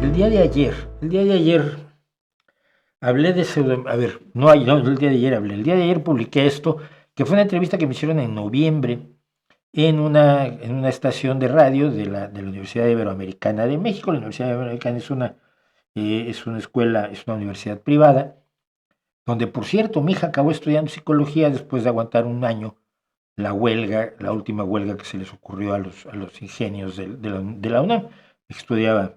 el día de ayer hablé de pseudo, a ver, no hay, no, el día de ayer hablé, el día de ayer publiqué esto, que fue una entrevista que me hicieron en noviembre en una estación de radio de la Universidad Iberoamericana de México. La Universidad Iberoamericana es una escuela, es una universidad privada, donde por cierto mi hija acabó estudiando psicología después de aguantar un año la huelga, la última huelga que se les ocurrió a los ingenios de la UNAM. Estudiaba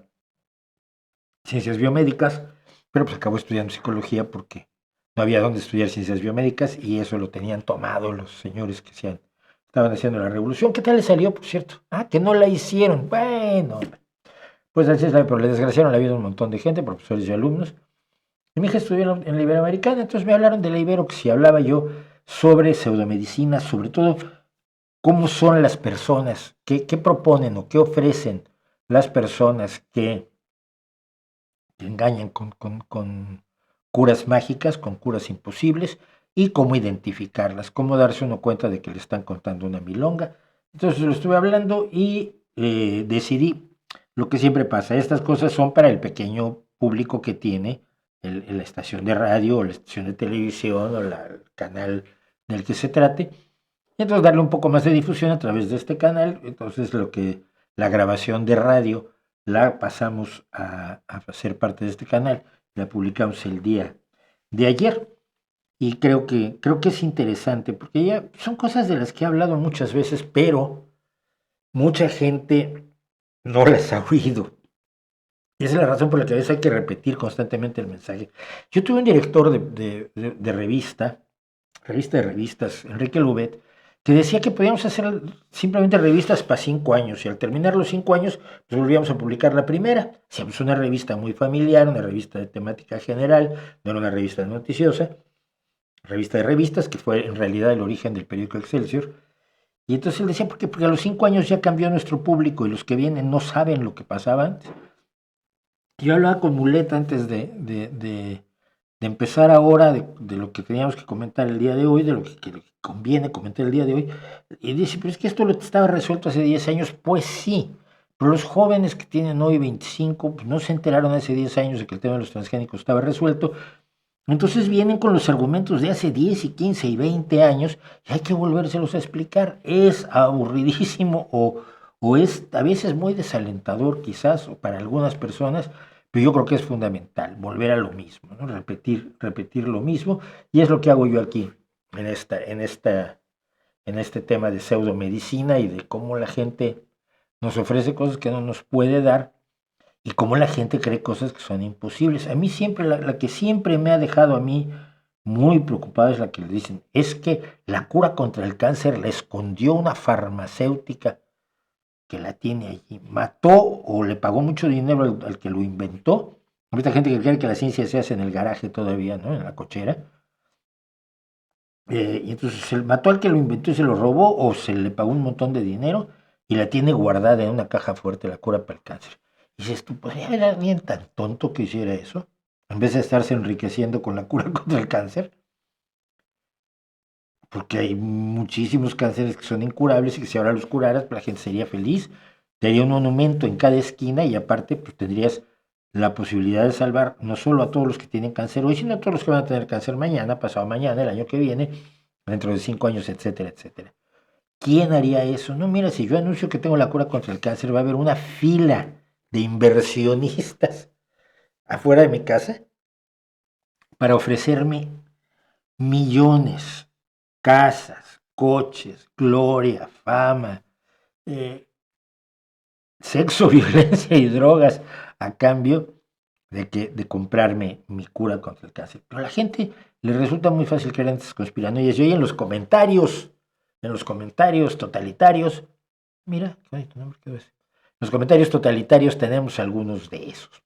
ciencias biomédicas, pero pues acabó estudiando psicología porque no había dónde estudiar ciencias biomédicas y eso lo tenían tomado los señores que estaban haciendo la revolución. ¿Qué tal le salió, por cierto? Ah, que no la hicieron. Bueno, pues así es, pero le desgraciaron la vida a un montón de gente, profesores y alumnos. Y mi hija estudió en la Iberoamericana, entonces me hablaron de la Ibero, que si hablaba yo sobre pseudomedicina, sobre todo cómo son las personas, qué proponen o qué ofrecen las personas que engañan con curas mágicas, con curas imposibles, y cómo identificarlas, cómo darse uno cuenta de que le están contando una milonga. Entonces lo estuve hablando y decidí lo que siempre pasa. Estas cosas son para el pequeño público que tiene la estación de radio o la estación de televisión o el canal del que se trate. Y entonces darle un poco más de difusión a través de este canal. Entonces la grabación de radio la pasamos a ser parte de este canal, la publicamos el día de ayer y creo que es interesante porque ya son cosas de las que he hablado muchas veces, pero mucha gente no las ha oído. Y esa es la razón por la que a veces hay que repetir constantemente el mensaje. Yo tuve un director de revista de revistas, Enrique Lubet, que decía que podíamos hacer simplemente revistas para 5 años y al terminar los 5 años pues volvíamos a publicar la primera. Siempre es una revista muy familiar, una revista de temática general, no era una revista noticiosa, revista de revistas, que fue en realidad el origen del periódico Excelsior. Y entonces él decía, porque a los 5 años ya cambió nuestro público y los que vienen no saben lo que pasaba antes. Yo hablaba con Muleta antes de empezar ahora de lo que teníamos que comentar el día de hoy, de lo que conviene comentar el día de hoy, y dice, pero es que esto lo estaba resuelto hace 10 años, pues sí, pero los jóvenes que tienen hoy 25, pues no se enteraron hace 10 años de que el tema de los transgénicos estaba resuelto, entonces vienen con los argumentos de hace 10 y 15 y 20 años y hay que volvérselos a explicar. Es aburridísimo o es a veces muy desalentador quizás para algunas personas, pero yo creo que es fundamental volver a lo mismo, ¿no? Repetir lo mismo, y es lo que hago yo aquí en este tema de pseudomedicina y de cómo la gente nos ofrece cosas que no nos puede dar y cómo la gente cree cosas que son imposibles. A mí siempre, la que siempre me ha dejado a mí muy preocupado es la que le dicen, es que la cura contra el cáncer la escondió una farmacéutica que la tiene allí, mató o le pagó mucho dinero al que lo inventó. Ahorita gente que cree que la ciencia se hace en el garaje todavía, ¿no? En la cochera. Y entonces se mató al que lo inventó y se lo robó o se le pagó un montón de dinero y la tiene guardada en una caja fuerte, la cura para el cáncer. Y dices, ¿tú podría haber alguien tan tonto que hiciera eso? En vez de estarse enriqueciendo con la cura contra el cáncer. Porque hay muchísimos cánceres que son incurables y que si ahora los curaras, pues la gente sería feliz. Te haría un monumento en cada esquina y aparte pues tendrías la posibilidad de salvar no solo a todos los que tienen cáncer hoy, sino a todos los que van a tener cáncer mañana, pasado mañana, el año que viene, dentro de 5 años, etcétera, etcétera. ¿Quién haría eso? No, mira, si yo anuncio que tengo la cura contra el cáncer, va a haber una fila de inversionistas afuera de mi casa para ofrecerme millones, casas, coches, gloria, fama, eh, sexo, violencia y drogas a cambio de comprarme mi cura contra el cáncer. Pero a la gente le resulta muy fácil creer en estas conspiranoias. Y hoy en los comentarios totalitarios, mira, qué bonito nombre quedó ese. En los comentarios totalitarios tenemos algunos de esos.